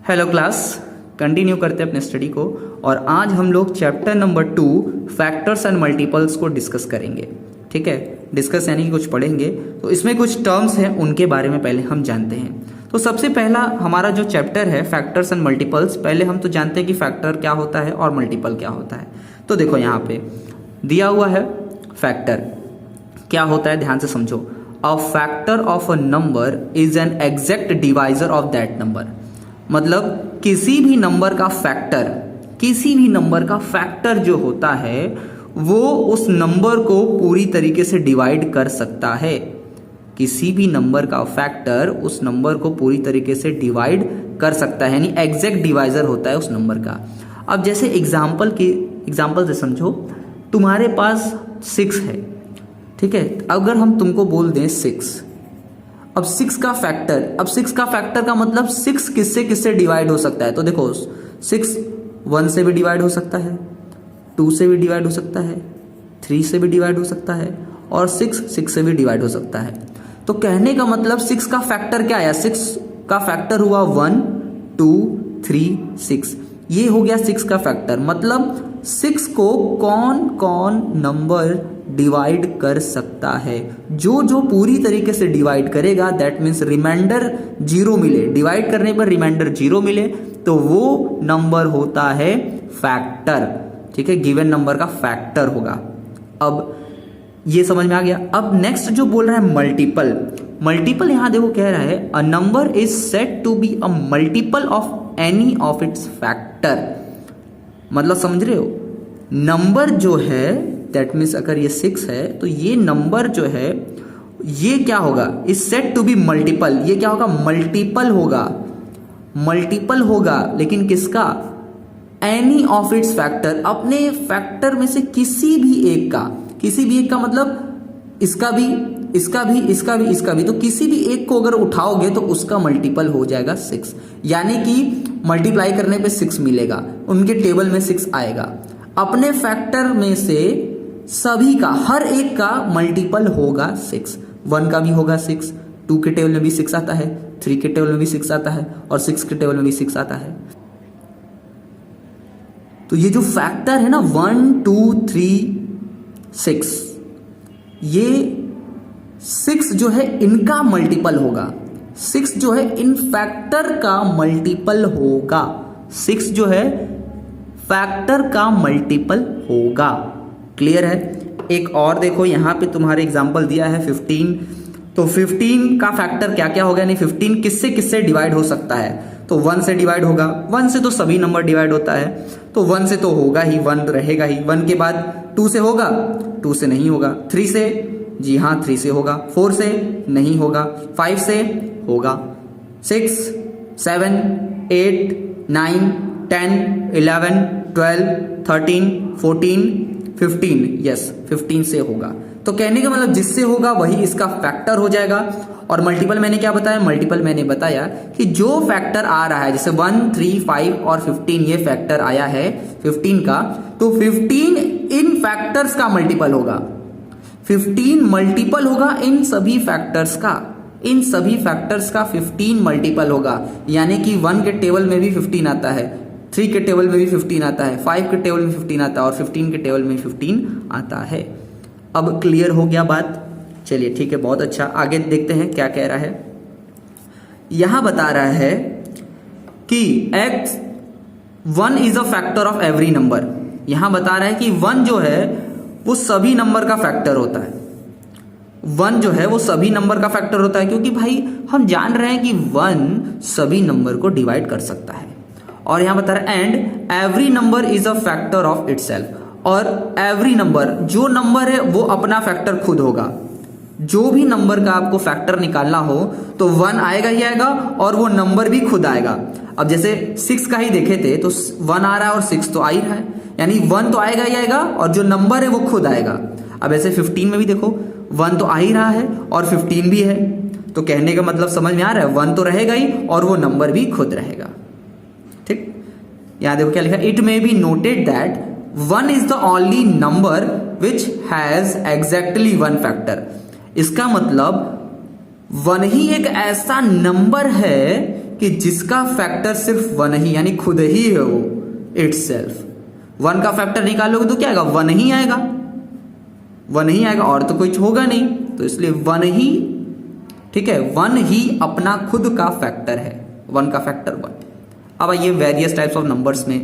Hello class, continue करते हैं अपने स्टडी को। और आज हम लोग chapter number 2 factors and multiples को डिस्कस करेंगे। ठीक है, डिस्कस यानी कि कुछ पढ़ेंगे। तो इसमें कुछ टर्म्स हैं, उनके बारे में पहले हम जानते हैं। तो सबसे पहला हमारा जो चैप्टर है फैक्टर्स एंड मल्टीपल्स, पहले हम तो जानते हैं कि फैक्टर क्या होता है और मल्टीपल क्या होता है। तो देखो यहाँ पे दिया हुआ है फैक्टर क्या होता है, ध्यान से समझो। A factor of a number is an exact divisor of that number. मतलब किसी भी नंबर का फैक्टर जो होता है वो उस नंबर को पूरी तरीके से डिवाइड कर सकता है। किसी भी नंबर का फैक्टर उस नंबर को पूरी तरीके से डिवाइड कर सकता है, यानी एग्जैक्ट डिवाइजर होता है उस नंबर का। अब जैसे एग्जाम्पल से समझो, तुम्हारे पास 6 है, ठीक है। अगर हम तुमको बोल दें 6, अब 6 का फैक्टर का मतलब 6 किससे डिवाइड हो सकता है। तो देखो 6 1 से भी डिवाइड हो सकता है, 2 से भी डिवाइड हो सकता है, 3 से भी डिवाइड हो सकता है और 6 से भी डिवाइड हो सकता है। तो कहने का मतलब 6 का फैक्टर क्या आया, 6 का फैक्टर हुआ 1 2 3 6, ये हो गया 6 का फैक्टर। मतलब 6 को कौन कौन नंबर डिवाइड कर सकता है, जो पूरी तरीके से डिवाइड करेगा, दैट मीन्स रिमाइंडर 0 मिले, डिवाइड करने पर रिमाइंडर 0 मिले तो वो नंबर होता है फैक्टर। ठीक है, गिवन नंबर का फैक्टर होगा। अब ये समझ में आ गया। अब नेक्स्ट जो बोल रहा है मल्टीपल यहां देखो कह रहा है a number is said to be a multiple of any of its factor. मतलब समझ रहे हो, नंबर जो है दैट मीन्स अगर ये 6 है तो ये नंबर जो है ये क्या होगा, is said to be multiple. ये क्या होगा, मल्टीपल होगा लेकिन किसका, एनी ऑफ इट्स फैक्टर, अपने फैक्टर में से किसी भी एक का मतलब इसका भी। तो किसी भी एक को अगर उठाओगे तो उसका मल्टीपल हो जाएगा 6, यानी कि मल्टीप्लाई करने पे 6 मिलेगा, उनके टेबल में 6 आएगा। अपने फैक्टर में से सभी का, हर एक का मल्टीपल होगा 6। 1 का भी होगा 6, 2 के टेबल में भी 6 आता है, 3 के टेबल में भी 6 आता है और 6 के टेबल में भी 6 आता है। तो ये जो फैक्टर है ना 1 2 3 6, ये 6 जो है इनका मल्टीपल होगा। 6 जो है इन फैक्टर का मल्टीपल होगा। 6 जो है फैक्टर का मल्टीपल होगा। क्लियर है। एक और देखो यहाँ पे तुम्हारे एग्जांपल दिया है 15। तो 15 का फैक्टर क्या क्या होगा, यानी 15 किससे डिवाइड हो सकता है। तो 1 से डिवाइड होगा, 1 से तो सभी नंबर डिवाइड होता है, तो 1 से तो होगा ही, 1 रहेगा ही। 1 के बाद 2 से होगा, 2 से नहीं होगा। 3 से, जी हाँ 3 से होगा। 4 से नहीं होगा, 5 से होगा। 6 7 8 9 10 11 12 13 14 15, यस 15 से होगा। तो कहने का मतलब जिससे होगा वही इसका फैक्टर हो जाएगा। और मल्टीपल मैंने क्या बताया, मल्टीपल मैंने बताया कि जो फैक्टर आ रहा है, जैसे 1 3 5 और 15 ये फैक्टर आया है 15 का, तो 15 इन फैक्टर्स का मल्टीपल होगा। 15 मल्टीपल होगा इन सभी फैक्टर्स का, 15 मल्टीपल होगा। यानी कि 1 के टेबल में भी 15 आता है, 3 के टेबल में भी 15 आता है, 5 के टेबल में 15 आता है और 15 के टेबल में 15 आता है। अब क्लियर हो गया बात। चलिए ठीक है, बहुत अच्छा। आगे देखते हैं क्या कह रहा है। यहां बता रहा है कि x1 is a factor of every number. यहां बता रहा है कि 1 जो है वो सभी नंबर का फैक्टर होता है। 1 जो है वो सभी नंबर का फैक्टर होता है, क्योंकि भाई हम जान रहे हैं कि 1 सभी नंबर को डिवाइड कर सकता है। और यहां बता रहा है and every number is a factor of itself. और एवरी नंबर, जो नंबर है वो अपना फैक्टर खुद होगा। जो भी नंबर का आपको फैक्टर निकालना हो तो 1 आएगा ही आएगा और वो नंबर भी खुद आएगा। अब जैसे 6 का ही देखे थे तो 1 आ रहा है और 6 तो आ ही रहा है, यानी 1 तो आएगा ही आएगा और जो नंबर है वो खुद आएगा। अब ऐसे 15 में भी देखो 1 तो आ ही रहा है और 15 भी है, तो कहने का मतलब समझ में आ रहा है, 1 तो रहेगा ही और वो नंबर भी खुद रहेगा। ठीक, यहां देखो क्या लिखा, it may be noted that 1 is the only number which has exactly 1 factor. इसका मतलब 1 ही एक ऐसा नंबर है कि जिसका फैक्टर सिर्फ 1 ही यानी खुद ही है वो इटसेल्फ। 1 का फैक्टर निकालोगे तो क्या आएगा, 1 ही आएगा, 1 ही आएगा और तो कुछ होगा नहीं, तो इसलिए 1 ही, ठीक है, 1 ही अपना खुद का फैक्टर है, 1 का फैक्टर 1। अब आइए वेरियस टाइप्स ऑफ नंबर्स में,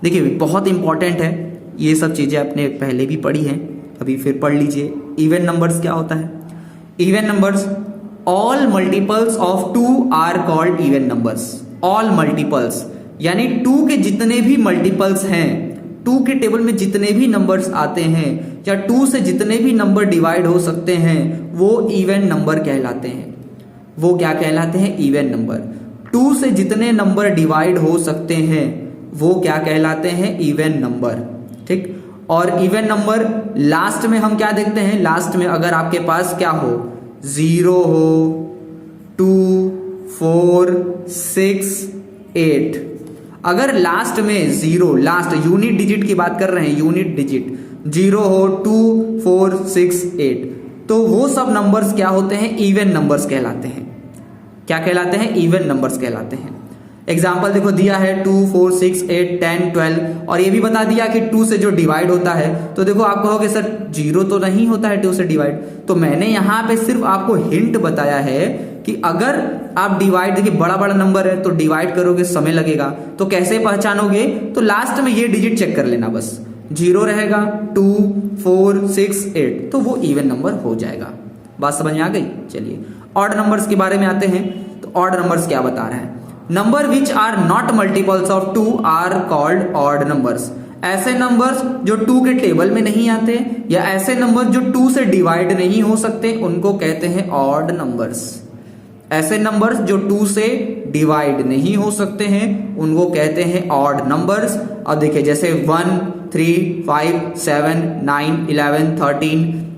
देखिए बहुत इंपॉर्टेंट है, ये सब चीजें आपने पहले भी पढ़ी हैं, अभी फिर पढ़ लीजिए। इवन नंबर्स क्या होता है? Even numbers, all multiples of 2 are called even numbers. All multiples यानी 2 के जितने भी मल्टीपल्स हैं, 2 के टेबल में जितने भी नंबर्स आते हैं या 2 से जितने भी नंबर डिवाइड हो सकते हैं वो इवन नंबर कहलाते हैं। वो क्या कहलाते हैं? Even number. 2 से जितने नंबर डिवाइड हो सकते हैं वो क्या कहलाते हैं? Even number. ठीक, और इवन नंबर लास्ट में हम क्या देखते हैं? लास्ट में अगर आपके पास क्या हो, 0 हो, 2, 4, 6, 8, अगर लास्ट में 0, लास्ट यूनिट डिजिट की बात कर रहे हैं, यूनिट डिजिट 0 हो, 2, 4, 6, 8, तो वो सब नंबर्स क्या होते हैं? इवन नंबर्स कहलाते हैं। क्या कहलाते हैं? इवन नंबर्स कहलाते हैं। एग्जाम्पल देखो दिया है 2, 4, 6, 8, 10, 12 और ये भी बता दिया कि 2 से जो डिवाइड होता है, तो देखो आप कहोगे सर 0 तो नहीं होता है 2 से डिवाइड, तो मैंने यहाँ पे सिर्फ आपको हिंट बताया है कि अगर आप डिवाइड, देखिए बड़ा बड़ा नंबर है तो डिवाइड करोगे समय लगेगा, तो कैसे पहचानोगे? तो लास्ट में ये डिजिट चेक कर लेना, बस 0 रहेगा, 2, 4, 6, 8, तो वो इवन नंबर हो जाएगा। बात समझ में आ गई? चलिए ऑड नंबर्स के बारे में आते हैं। तो ऑड नंबर्स क्या बता रहा है? Number which are not multiples of 2 are called odd numbers. ऐसे नंबर्स जो 2 के टेबल में नहीं आते या ऐसे नंबर जो 2 से डिवाइड नहीं हो सकते उनको कहते हैं ऑड नंबर्स। ऐसे नंबर्स जो 2 से डिवाइड नहीं हो सकते हैं उनको कहते हैं ऑड नंबर्स। अब देखिए जैसे 1, 3, 5, 7, 9, 11,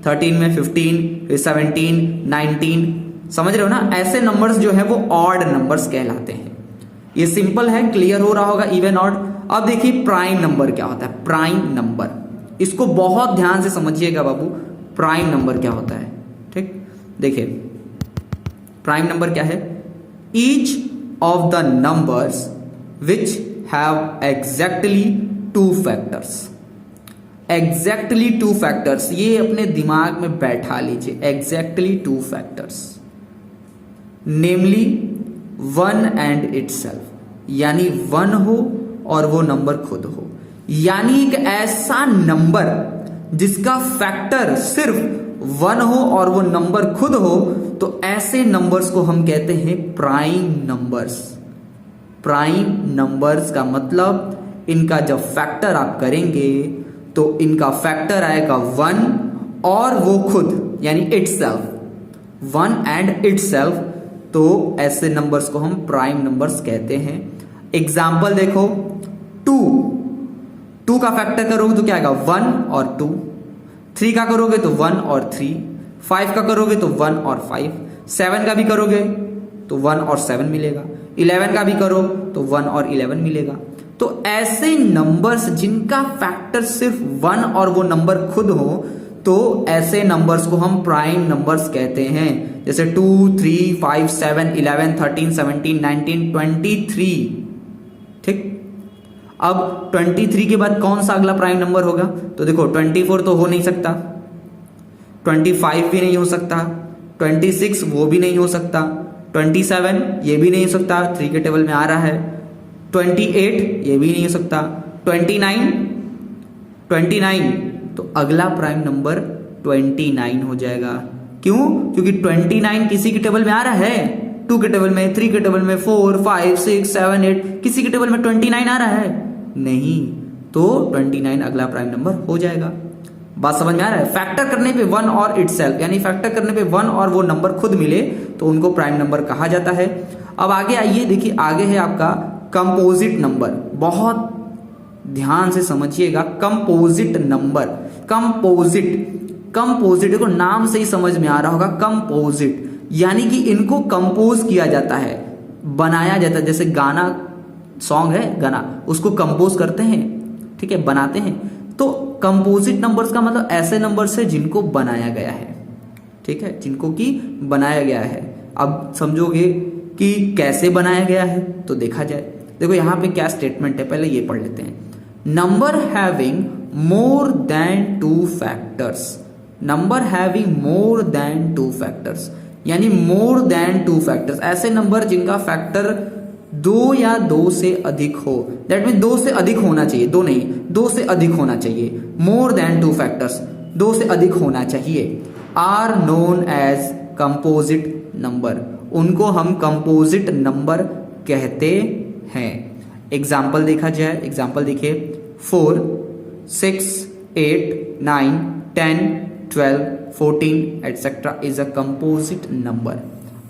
13 में 15, 17, 19, समझ रहे हो ना? ऐसे नंबर्स जो है वो ऑड नंबर्स कहलाते हैं। ये सिंपल है, क्लियर हो रहा होगा इवन ऑड। अब देखिए प्राइम नंबर क्या होता है? प्राइम नंबर, इसको बहुत ध्यान से समझिएगा बाबू, प्राइम नंबर क्या होता है? ठीक, देखिए प्राइम नंबर क्या है? Each of the numbers which have exactly 2 factors. Exactly 2 factors, ये अपने दिमाग में बैठा लीजिए, exactly 2 factors, namely 1 and itself, यानी 1 हो और वो नंबर खुद हो, यानी एक ऐसा नंबर जिसका फैक्टर सिर्फ 1 हो और वो नंबर खुद हो, तो ऐसे नंबर्स को हम कहते हैं प्राइम नंबर्स। प्राइम नंबर्स का मतलब इनका जब फैक्टर आप करेंगे तो इनका फैक्टर आएगा 1 और वो खुद यानी इटसेल्फ, 1 एंड इटसेल्फ, तो ऐसे नंबर्स को हम प्राइम नंबर्स कहते हैं। एग्जाम्पल देखो 2 का फैक्टर करोगे तो क्या आएगा? 1 और 2। 3 का करोगे तो 1 और 3। 5 का करोगे तो 1 और 5। 7 का भी करोगे तो 1 और 7 मिलेगा। 11 का भी करो तो 1 और 11 मिलेगा। तो ऐसे नंबर्स जिनका फैक्टर सिर्फ 1 और वो नंबर खुद हो, तो ऐसे नंबर्स को हम प्राइम नंबर्स कहते हैं। जैसे 2, 3, 5, 7, 11, 13, 17, 19, 23। ठीक, अब 23 के बाद कौन सा अगला प्राइम नंबर होगा? तो देखो 24 तो हो नहीं सकता, 25 भी नहीं हो सकता, 26 वो भी नहीं हो सकता, 27 ये भी नहीं हो सकता, 3 के टेबल में आ रहा है, 28 ये भी नहीं हो सकता, 29 तो अगला प्राइम नंबर 29 हो जाएगा। क्यों? क्योंकि 29 किसी के टेबल में आ रहा है, 2 के टेबल में, 3 के टेबल में, 4, 5, 6, 7, 8, किसी के टेबल में 29 आ रहा है नहीं, तो 29 अगला प्राइम नंबर हो जाएगा। बात समझ में आ रहा है? फैक्टर करने पे 1 और इटसेल्फ, यानी फैक्टर करने पे 1 और वो नंबर खुद मिले तो उनको प्राइम नंबर कहा जाता है। अब आगे आइए, देखिए आगे है आपका कंपोजिट नंबर। बहुत ध्यान से समझिएगा, कंपोजिट नंबर। कंपोजिट देखो नाम से ही समझ में आ रहा होगा, कंपोजिट यानी कि इनको कंपोज किया जाता है, बनाया जाता है। जैसे गाना, सॉन्ग है गाना, उसको कंपोज करते हैं, ठीक है, बनाते हैं। तो कंपोजिट नंबर्स का मतलब ऐसे नंबर्स है जिनको बनाया गया है, ठीक है, जिनको कि बनाया गया है। अब समझोगे कि कैसे बनाया गया है, तो देखा जाए। देखो यहाँ पे क्या स्टेटमेंट है, पहले ये पढ़ लेते हैं। Number having more than 2 factors, number having more than 2 factors, यानी मोर देन 2 फैक्टर्स, ऐसे नंबर जिनका फैक्टर 2 या 2 से अधिक हो, दैट मीन 2 से अधिक होना चाहिए, 2 नहीं 2 से अधिक होना चाहिए, मोर देन 2 फैक्टर्स, 2 से अधिक होना चाहिए, are known as composite number, उनको हम कंपोजिट नंबर कहते हैं। एग्जाम्पल देखा जाए, एग्जाम्पल देखिए 4, 6, 8, 9, 10, 12, 14 etcetera is a composite number.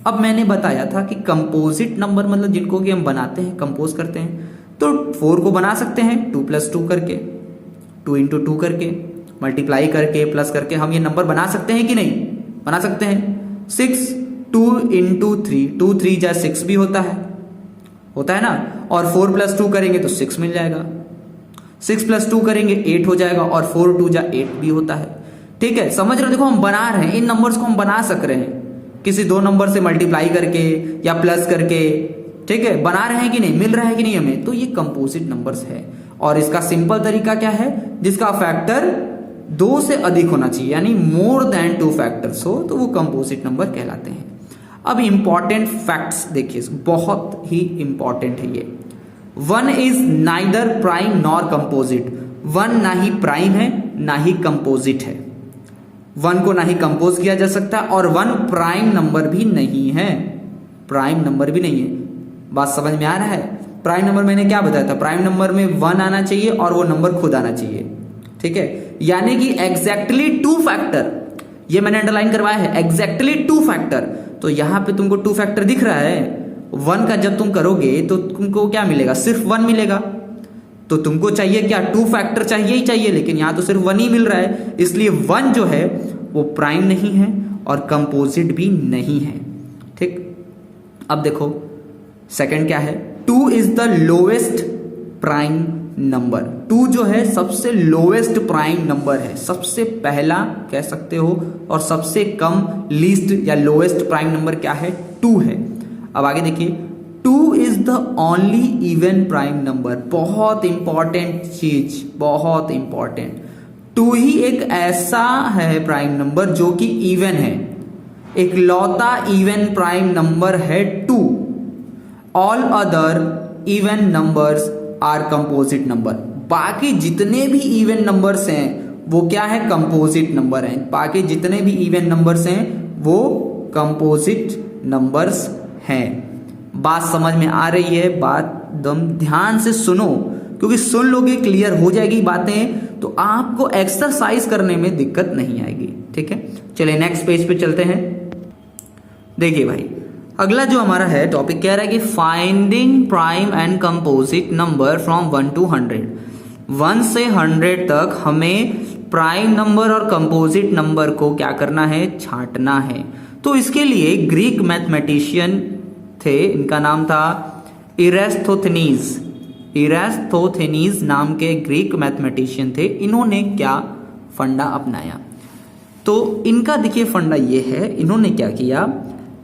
अब मैंने बताया था कि कंपोजिट नंबर मतलब जिनको कि हम बनाते हैं, कंपोज करते हैं, तो 4 को बना सकते हैं 2 + 2 करके, 2 × 2 करके, मल्टीप्लाई करके, प्लस करके हम ये नंबर बना सकते हैं कि नहीं, बना सकते हैं। 6 2 × 3, 2 3 जा 6 भी होता है ना, और 4 + 2 करेंगे तो 6 मिल जाएगा, 6 + 2 करेंगे 8 हो जाएगा, और 4 2 जा 8 भी होता है। ठीक है, समझ रहे हो? देखो हम बना रहे हैं, इन नंबर्स को हम बना सक रहे हैं किसी 2 नंबर से मल्टीप्लाई करके या प्लस करके, ठीक है, बना रहे हैं कि नहीं, मिल रहा है कि नहीं हमें, तो ये कंपोजिट नंबर्स है। और इसका सिंपल तरीका क्या है, जिसका फैक्टर 2 से अधिक होना चाहिए, यानी मोर देन 2 फैक्टर्स हो, तो वो कंपोजिट नंबर कहलाते हैं। अब इंपॉर्टेंट फैक्ट्स देखिए, बहुत ही इंपॉर्टेंट है ये। 1 is neither prime nor composite, 1 ना ही प्राइम है ना ही कंपोजिट है, 1 को ना ही कंपोज किया जा सकता, और 1 प्राइम नंबर भी नहीं है, प्राइम नंबर भी नहीं है। बात समझ में आ रहा है? प्राइम नंबर मैंने क्या बताया था, प्राइम नंबर में 1 आना चाहिए और वो नंबर खुद आना चाहिए, ठीक है, यानी कि एग्जैक्टली 2 फैक्टर, ये मैंने अंडरलाइन करवाया है, एग्जैक्टली 2 फैक्टर। तो यहां पे तुमको 2 फैक्टर दिख रहा है, 1 का जब तुम करोगे तो तुमको क्या मिलेगा, सिर्फ 1 मिलेगा। तो तुमको चाहिए क्या, 2 फैक्टर चाहिए ही चाहिए, लेकिन यहां तो सिर्फ 1 ही मिल रहा है, इसलिए 1 जो है वो प्राइम नहीं है और कंपोजिट भी नहीं है। ठीक, अब देखो सेकंड क्या है, 2 is the lowest prime number, 2 जो है सबसे लोएस्ट प्राइम नंबर है, सबसे पहला कह सकते हो, और सबसे कम लीस्ट या लोएस्ट प्राइम नंबर क्या है, 2 है। अब आगे देखिए, 2 is the only even prime number, बहुत इंपॉर्टेंट चीज, बहुत इंपॉर्टेंट, 2 ही एक ऐसा है प्राइम नंबर जो कि इवन है, एक लौता इवन प्राइम नंबर है 2। All other even numbers are composite number, बाकी जितने भी इवन नंबर्स हैं वो क्या है, कंपोजिट नंबर हैं, बाकी जितने भी इवन नंबर्स हैं वो कंपोजिट नंबर्स हैं। बात समझ में आ रही है? बात एकदम ध्यान से सुनो, क्योंकि सुन लोगे क्लियर हो जाएगी बातें, तो आपको एक्सरसाइज करने में दिक्कत नहीं आएगी। ठीक है, चलिए नेक्स्ट पेज पे चलते हैं। देखिए भाई, अगला जो हमारा है टॉपिक कह रहा है कि finding prime and composite number from 1 to 100, 1 से 100 तक हमें प्राइम नंबर और कंपोजिट नंबर को क्या करना है, छांटना है। तो इसके लिए ग्रीक मैथमेटिशियन थे, इनका नाम था इरास्तोथेनीज, इरास्तोथेनीज नाम के ग्रीक मैथमेटिशियन थे। इन्होंने क्या फंडा अपनाया, तो इनका देखिए फंडा ये है, इन्होंने क्या किया,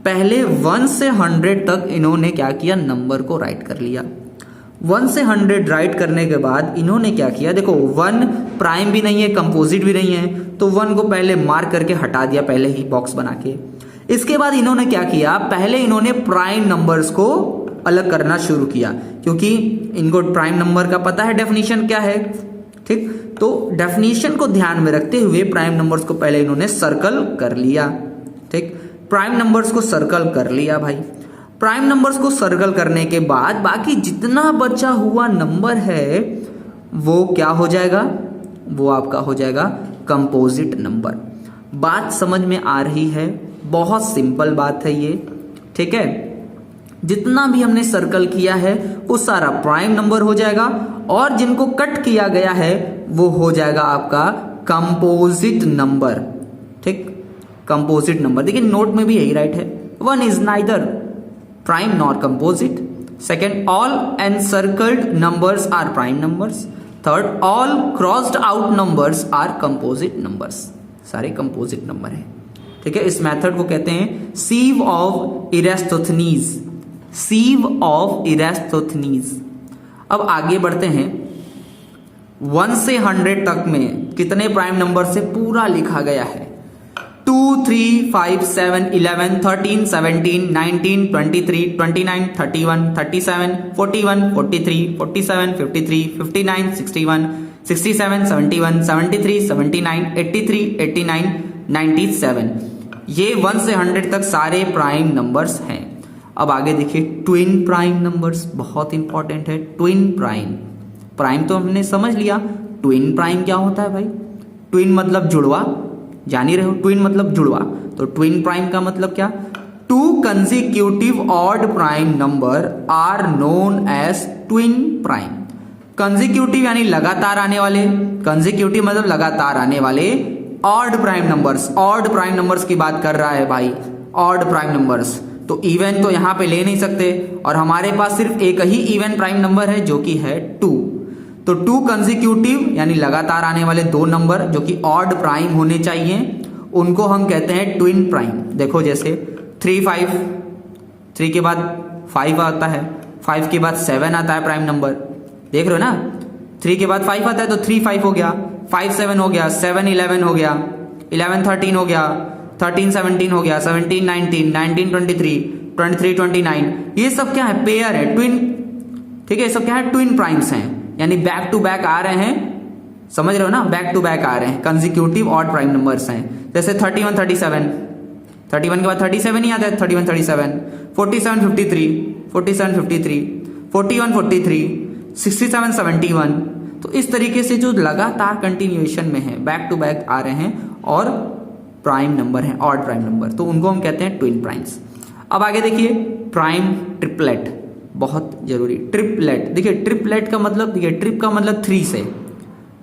पहले 1 से 100 तक इन्होंने क्या किया, नंबर को राइट कर लिया। 1 से 100 राइट करने के बाद इन्होंने क्या किया, देखो 1 प्राइम भी नहीं है कंपोजिट भी नहीं है, तो 1 को पहले मार्क करके हटा दिया, पहले ही बॉक्स बना के। इसके बाद इन्होंने क्या किया, पहले इन्होंने प्राइम नंबर्स को अलग करना शुरू किया, क्योंकि इनको प्राइम नंबर का पता है डेफिनेशन क्या है। ठीक, तो डेफिनेशन को ध्यान में रखते हुए प्राइम नंबर्स को पहले इन्होंने सर्कल कर लिया। ठीक, प्राइम नंबर्स को सर्कल कर लिया भाई। प्राइम नंबर्स को सर्कल करने के बाद बाकी जितना बचा हुआ नंबर है वो क्या हो जाएगा, वो आपका हो जाएगा कंपोजिट नंबर। बात समझ में आ रही है? बहुत सिंपल बात है ये। ठीक है, जितना भी हमने सर्कल किया है वो सारा प्राइम नंबर हो जाएगा, और जिनको कट किया गया है वो हो जाएगा आपका कंपोजिट नंबर। ठीक, कंपोजिट नंबर देखिए नोट में भी यही राइट है। 1 is neither prime nor composite, second all encircled numbers are prime numbers, third all crossed out numbers are composite numbers, सारे कंपोजिट नंबर है। ठीक है, इस मेथड को कहते हैं सीव ऑफ इरास्तोथेनीज, सीव ऑफ इरास्तोथनीज। अब आगे बढ़ते हैं। 1 से 100 तक में कितने प्राइम नंबर से पूरा लिखा गया है? 2, 3, 5, 7, 11, 13, 17, 19, 23, 29, 31, 37, 41, 43, 47, 53, 59, 61, 67, 71, 73, 79, 83, 89, 97। ये 1 से 100 तक सारे प्राइम नंबर्स हैं। अब आगे देखिए ट्विन प्राइम नंबर्स, बहुत इंपॉर्टेंट है। ट्विन प्राइम, प्राइम तो हमने समझ लिया, ट्विन प्राइम क्या होता है भाई? ट्विन मतलब जुड़वा, जान ही रहे हो, ट्विन मतलब जुड़वा। तो ट्विन प्राइम का मतलब क्या? 2 consecutive odd prime number are known as twin prime. Consecutive यानी लगातार आने वाले, कंसेक्यूटिव मतलब लगातार आने वाले odd prime numbers, odd prime numbers की बात कर रहा है भाई, ऑड प्राइम नंबर्स। तो इवन तो यहां पे ले नहीं सकते और हमारे पास सिर्फ एक ही इवन प्राइम नंबर है जो कि है 2। तो 2 कंसेक्यूटिव यानी लगातार आने वाले 2 नंबर जो कि ऑड प्राइम होने चाहिए, उनको हम कहते हैं ट्विन प्राइम। देखो जैसे 3, 5, 3 के बाद 5 आता है, 5 के बाद 7 आता है प्राइम नंबर, देख रहे हो ना? 3 के बाद 5 आता है तो 3, 5 हो गया, 5, 7 हो गया, 7, 11 हो गया, 11, 13 हो गया, 13, 17 हो गया, 17, 19, 19, 23, 23, 29। ये सब क्या है? पेयर है, ट्विन। ठीक है, ये सब क्या है? ट्विन प्राइम्स हैं, यानी बैक टू बैक आ रहे हैं, समझ रहे हो ना? बैक टू बैक आ रहे हैं, कंसेक्यूटिव ऑड प्राइम नंबर्स हैं। जैसे 31, 37, 31 के बाद 37 ही आता है, 31, 37, 47, 53, 47, 53, 41, 43, 67, 71। तो इस तरीके से जो लगातार कंटिन्यूएशन में है, बैक टू बैक आ रहे हैं और प्राइम नंबर हैं, ऑड प्राइम नंबर, तो उनको हम कहते हैं ट्विन प्राइम्स। अब आगे देखिए प्राइम ट्रिपलेट, बहुत जरूरी। ट्रिपलेट, देखिए ट्रिपलेट का मतलब, देखिए ट्रिप का मतलब 3 से,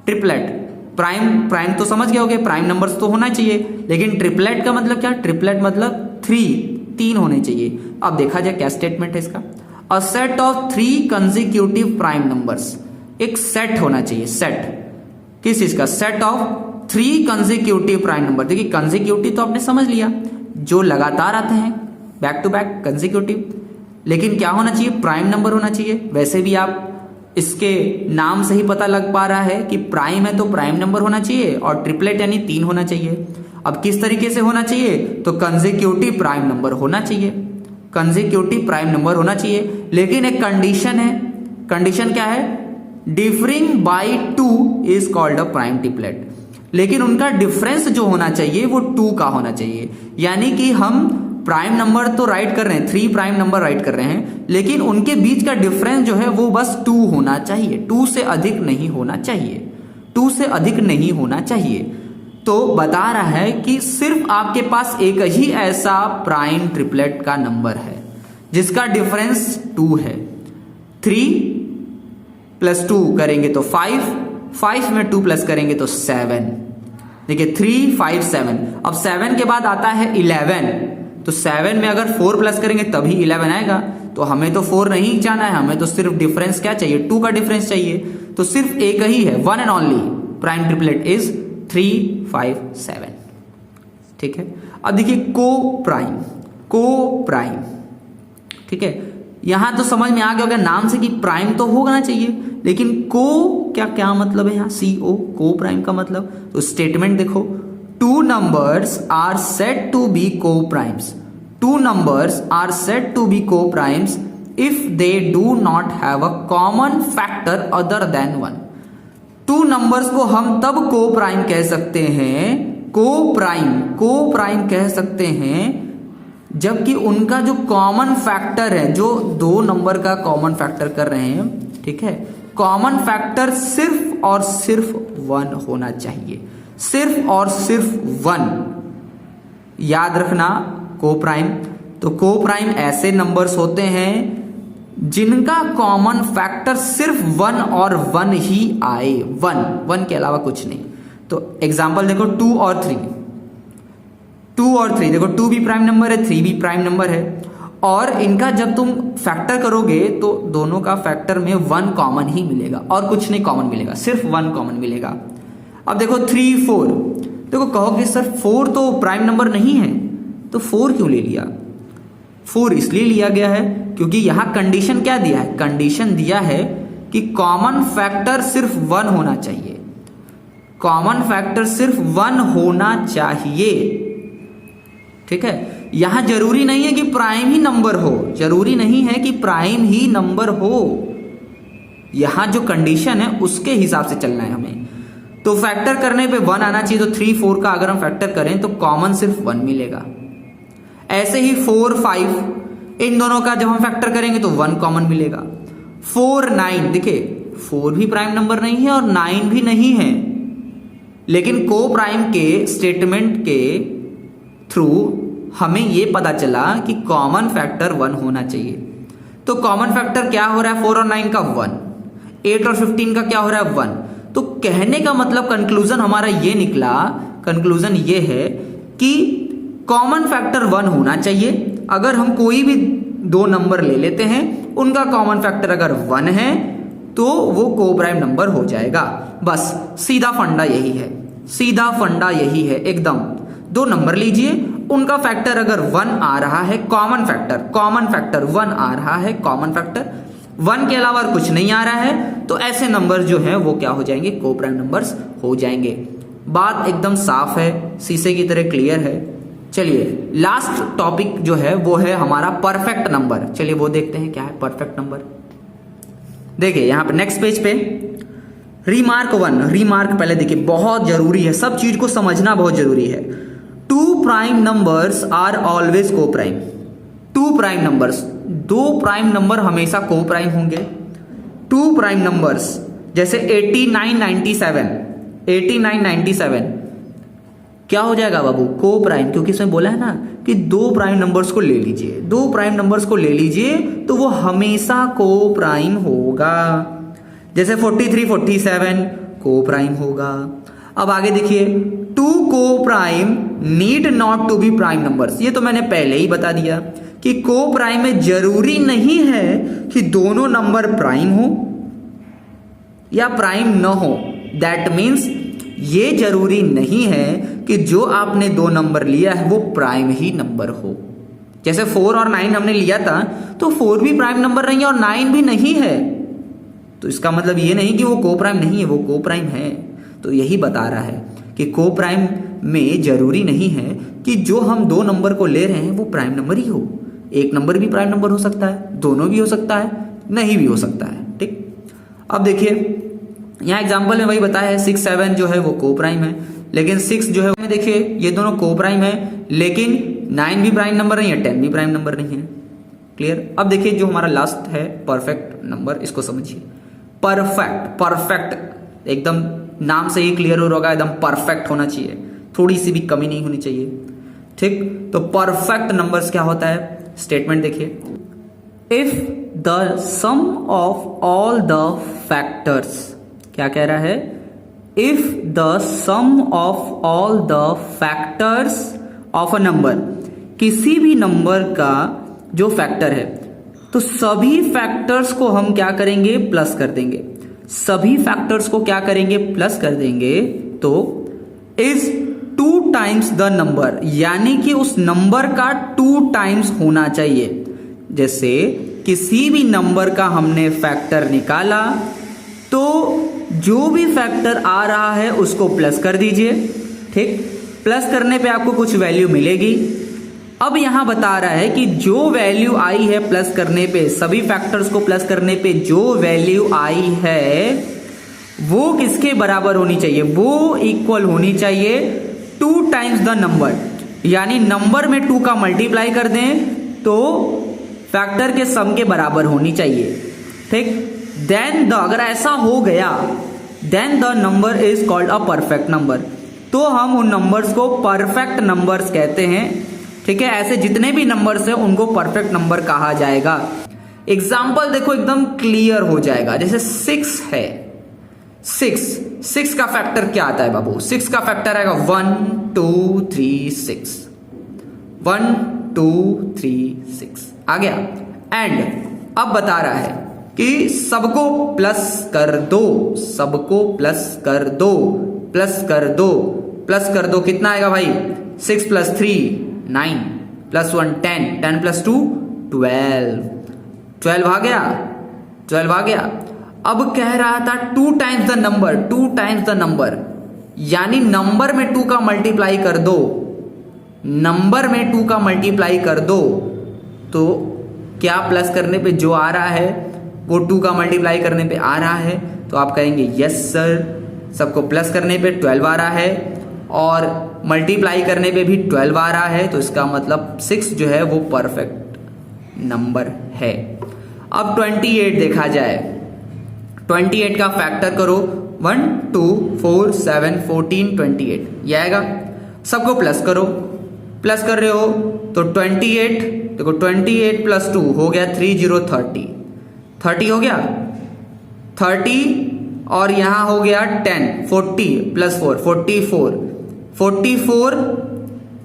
ट्रिपलेट प्राइम, प्राइम तो समझ गए होगे, प्राइम नंबर्स तो होना चाहिए, लेकिन ट्रिपलेट का मतलब क्या? ट्रिपलेट मतलब 3 होने चाहिए। अब देखा जाए क्या स्टेटमेंट है इसका। A set of 3 consecutive prime numbers, एक सेट होना चाहिए, सेट किस चीज का? Set of 3 consecutive prime number. देखिए कंसेक्यूटिव तो आपने समझ लिया, जो लगातार आते हैं, बैक टू बैक कंसेक्यूटिव, लेकिन क्या होना चाहिए? प्राइम नंबर होना चाहिए। वैसे भी आप इसके नाम से ही पता लग पा रहा है कि प्राइम है तो प्राइम नंबर होना चाहिए और ट्रिपलेट यानी 3 होना चाहिए। अब किस तरीके से होना चाहिए? तो कंसेक्यूटिव प्राइम नंबर होना चाहिए, कंसेक्यूटिव प्राइम नंबर होना चाहिए, लेकिन एक कंडीशन है। कंडीशन क्या है? Differing by 2 is called a prime triplet. लेकिन उनका डिफरेंस जो होना चाहिए वो 2 का होना चाहिए, यानी कि हम प्राइम नंबर तो राइट कर रहे हैं, 3 प्राइम नंबर राइट कर रहे हैं, लेकिन उनके बीच का डिफरेंस जो है वो बस 2 होना चाहिए, 2 से अधिक नहीं होना चाहिए, 2 से अधिक नहीं होना चाहिए। तो बता रहा है कि सिर्फ आपके पास एक ही ऐसा प्राइम ट्रिपलेट का नंबर है जिसका डिफरेंस 2 है। 3 + 2 करेंगे तो 5, 5 में 2 प्लस करेंगे तो 7। देखिए 3, 5, 7। अब 7 के बाद आता है 11, तो 7 में अगर 4 प्लस करेंगे तभी 11 आएगा। तो हमें तो 4 नहीं जाना है, हमें तो सिर्फ डिफरेंस क्या चाहिए? 2 का डिफरेंस चाहिए। तो सिर्फ एक ही है, one and only prime triplet is 3, 5, 7। ठीक है। अब देखिए को प्राइम, को प्राइम, ठीक है। यहां तो समझ में आ गया होगा नाम से कि प्राइम तो होना चाहिए, लेकिन को क्या मतलब है यहाँ? CO, को प्राइम का मतलब। तो स्टेटमेंट देखो, 2 numbers are said to be co-primes. 2 numbers are said to be co-primes if they do not have a common factor other than 1. 2 numbers को हम तब co-prime कह सकते हैं, co-prime कह सकते हैं जबकि उनका जो कॉमन फैक्टर है, जो 2 नंबर का कॉमन फैक्टर कर रहे हैं, ठीक है, कॉमन फैक्टर सिर्फ और सिर्फ 1 होना चाहिए, सिर्फ और सिर्फ 1। याद रखना को प्राइम। तो को प्राइम ऐसे नंबर्स होते हैं जिनका कॉमन फैक्टर सिर्फ 1 और 1 ही आए, 1 के अलावा कुछ नहीं। तो एग्जांपल देखो 2 और 3, 2 और 3, देखो 2 भी प्राइम नंबर है, 3 भी प्राइम नंबर है, और इनका जब तुम फैक्टर करोगे तो दोनों का फैक्टर में 1 कॉमन ही मिलेगा और कुछ नहीं कॉमन मिलेगा, सिर्फ 1 कॉमन मिलेगा। अब देखो 3, 4, देखो कहोगे सर 4 तो प्राइम नंबर नहीं है, तो 4 क्यों ले लिया? 4 इसलिए लिया गया है क्योंकि यहां कंडीशन क्या दिया है, कंडीशन दिया है कि कॉमन फैक्टर सिर्फ 1 होना चाहिए, कॉमन फैक्टर सिर्फ 1 होना चाहिए। ठीक है, यहां जरूरी नहीं है कि प्राइम ही नंबर हो, जरूरी नहीं है कि प्राइम ही नंबर हो, यहां जो कंडीशन है उसके हिसाब से चलना है हमें। तो फैक्टर करने पे 1 आना चाहिए, तो 3 4 का अगर हम फैक्टर करें तो कॉमन सिर्फ 1 मिलेगा। ऐसे ही 4 5 इन दोनों का जब हम फैक्टर करेंगे तो 1 कॉमन मिलेगा। 4 9 देखिए 4 भी प्राइम नंबर नहीं है और 9 भी नहीं है, लेकिन को प्राइम के स्टेटमेंट के थ्रू हमें यह पता चला कि कॉमन फैक्टर 1 होना चाहिए। तो कॉमन फैक्टर क्या हो रहा है 4 और 9 का 1, 8 और 15 का क्या हो रहा है 1। तो कहने का मतलब कंक्लूजन हमारा ये निकला, कंक्लूजन ये है कि कॉमन फैक्टर 1 होना चाहिए। अगर हम कोई भी 2 नंबर ले लेते हैं, उनका कॉमन फैक्टर अगर 1 है तो वो को प्राइम नंबर हो जाएगा। बस सीधा फंडा यही है, सीधा फंडा यही है एकदम। 2 नंबर लीजिए, उनका फैक्टर अगर 1 आ रहा है, कॉमन फैक्टर 1 आ रहा है, कॉमन फैक्टर 1 के अलावा कुछ नहीं आ रहा है, तो ऐसे नंबर जो है वो क्या हो जाएंगे, को प्राइम नंबर्स हो जाएंगे। बात एकदम साफ है, शीशे की तरह क्लियर है। चलिए लास्ट टॉपिक जो है वो है हमारा परफेक्ट नंबर। चलिए वो देखते हैं क्या है परफेक्ट नंबर। देखिए यहां पे नेक्स्ट पेज पे रिमार्क 1, रिमार्क पहले देखिए बहुत जरूरी है, सब चीज को समझना बहुत जरूरी है। 2 प्राइम नंबर्स आर ऑलवेज को prime. 2 prime numbers, 2 prime number हमेशा को प्राइम होंगे। 2 प्राइम नंबर्स जैसे 89 97, 89 97 क्या हो जाएगा बाबू, को प्राइम, क्योंकि इसमें बोला है ना कि 2 प्राइम नंबर्स को ले लीजिए, 2 प्राइम नंबर्स को ले लीजिए तो वो हमेशा को प्राइम होगा। जैसे 43 47 को प्राइम होगा। अब आगे देखिए 2 को prime need not to be prime numbers. ये तो मैंने पहले ही बता दिया कि को प्राइम में जरूरी नहीं है कि दोनों नंबर प्राइम हो या प्राइम न हो। दैट मीन्स ये जरूरी नहीं है कि जो आपने 2 नंबर लिया है वो प्राइम ही नंबर हो। जैसे 4 और 9 हमने लिया था तो 4 भी प्राइम नंबर नहीं है और 9 भी नहीं है, तो इसका मतलब ये नहीं कि वो को प्राइम नहीं है, वो को प्राइम है। तो यही बता रहा है कि को प्राइम में जरूरी नहीं है कि जो हम 2 नंबर को ले रहे हैं वो प्राइम नंबर ही हो। एक नंबर भी प्राइम नंबर हो सकता है, दोनों भी हो सकता है, नहीं भी हो सकता है। ठीक, अब देखिए यहाँ एग्जाम्पल में वही बताया है 6 7 जो है वो को प्राइम है, लेकिन 6 जो है देखिए ये दोनों को प्राइम है, लेकिन 9 भी प्राइम नंबर नहीं है, 10 भी प्राइम नंबर नहीं है। क्लियर। अब देखिए जो हमारा लास्ट है परफेक्ट नंबर, इसको समझिए। परफेक्ट, परफेक्ट एकदम नाम से ही क्लियर हो रहा होगा, एकदम परफेक्ट होना चाहिए, थोड़ी सी भी कमी नहीं होनी चाहिए। ठीक, तो परफेक्ट नंबर्स क्या होता है, स्टेटमेंट देखिए। If the sum of all the factors, क्या कह रहा है, if the sum of all the factors of a number, किसी भी नंबर का जो फैक्टर है तो सभी फैक्टर्स को हम क्या करेंगे, प्लस कर देंगे। सभी फैक्टर्स को क्या करेंगे, प्लस कर देंगे। तो इज 2 टाइम्स द नंबर, यानी कि उस नंबर का 2 टाइम्स होना चाहिए। जैसे किसी भी नंबर का हमने फैक्टर निकाला तो जो भी फैक्टर आ रहा है उसको प्लस कर दीजिए। ठीक, प्लस करने पे आपको कुछ वैल्यू मिलेगी। अब यहां बता रहा है कि जो वैल्यू आई है प्लस करने पे, सभी फैक्टर्स को प्लस करने पे जो वैल्यू आई है वो किसके बराबर होनी चाहिए, वो इक्वल होनी चाहिए 2 टाइम्स द नंबर। यानी नंबर में 2 का मल्टीप्लाई कर दें तो फैक्टर के सम के बराबर होनी चाहिए। ठीक, देन द, अगर ऐसा हो गया then the number is called a perfect number, तो हम उन नंबर्स को परफेक्ट नंबर्स कहते हैं। ठीक है, ऐसे जितने भी नंबर्स हैं उनको परफेक्ट नंबर कहा जाएगा। एग्जाम्पल देखो एकदम क्लियर हो जाएगा। जैसे 6 है, 6 का फैक्टर क्या आता है बाबू, 6 का फैक्टर आएगा 1 2 3 6, 1 2 3 6 आ गया। एंड अब बता रहा है कि सबको प्लस कर दो, सबको प्लस कर दो, प्लस कर दो, प्लस कर दो, कितना आएगा भाई, 6 + 3 9। प्लस 1 10, 10 प्लस 2 12, 12 आ गया, 12 आ गया। अब कह रहा था 2 times the number, 2 times the number, यानी नंबर में 2 का मल्टीप्लाई कर दो, नंबर में 2 का मल्टीप्लाई कर दो, तो क्या प्लस करने पे जो आ रहा है वो 2 का मल्टीप्लाई करने पे आ रहा है, तो आप कहेंगे यस सर। सबको प्लस करने पे 12 आ रहा है और मल्टीप्लाई करने पे भी 12 आ रहा है, तो इसका मतलब 6 जो है वो परफेक्ट नंबर है। अब 28 देखा जाए, 28 का फैक्टर करो, 1 2 4 7 14 28, ये आएगा। सबको प्लस करो, प्लस कर रहे हो तो 28, देखो 28 प्लस 2 हो गया 30 30, 30 हो गया 30, और यहां हो गया 10, 40 प्लस 4 44, 44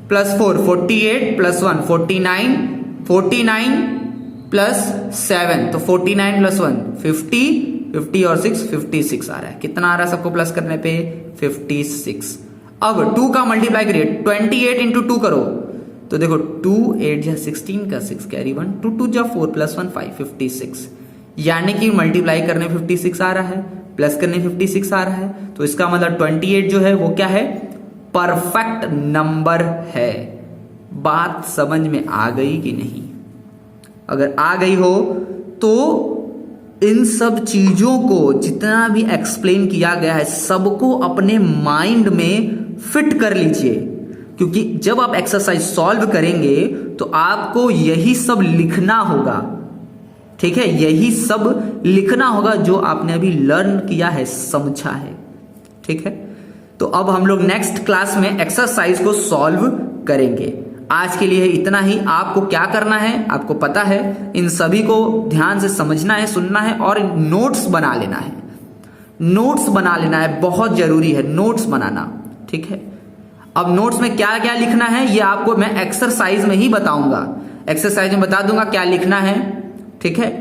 प्लस 4 48 प्लस 1 49, 49 प्लस 7 तो 49 प्लस 1 50, 50 और 6 56 आ रहा है। कितना आ रहा है सबको प्लस करने पे? 56। अब 2 का मल्टीप्लाई करिए, 28 इंटू 2 करो, तो देखो 2 8 जा 16 का 6 कैरी 1, 2 2 जा 4 प्लस 1 5 56, यानी कि मल्टीप्लाई करने 56 आ रहा है, प्लस करने 56 आ रहा है, तो इसका मतलब 28 जो है वो क्या है? परफेक्ट नंबर है। बात समझ में आ गई कि नहीं? अगर आ गई हो तो इन सब चीजों को जितना भी एक्सप्लेन किया गया है सबको अपने माइंड में फिट कर लीजिए, क्योंकि जब आप एक्सरसाइज सॉल्व करेंगे तो आपको यही सब लिखना होगा, ठीक है? यही सब लिखना होगा जो आपने अभी लर्न किया है, समझा है, ठीक है? तो अब हम लोग नेक्स्ट क्लास में एक्सरसाइज को सॉल्व करेंगे। आज के लिए इतना ही। आपको क्या करना है आपको पता है, इन सभी को ध्यान से समझना है, सुनना है और नोट्स बना लेना है। नोट्स बना लेना है, बहुत जरूरी है नोट्स बनाना, ठीक है? अब नोट्स में क्या क्या लिखना है ये आपको मैं एक्सरसाइज में ही बताऊंगा, एक्सरसाइज में बता दूंगा क्या लिखना है, ठीक है?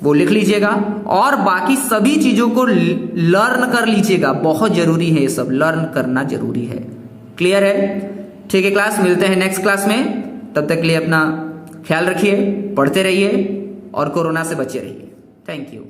वो लिख लीजिएगा और बाकी सभी चीजों को लर्न कर लीजिएगा, बहुत जरूरी है, ये सब लर्न करना जरूरी है। क्लियर है? ठीक है क्लास, मिलते हैं नेक्स्ट क्लास में। तब तक के लिए अपना ख्याल रखिए, पढ़ते रहिए और कोरोना से बचे रहिए। Thank you.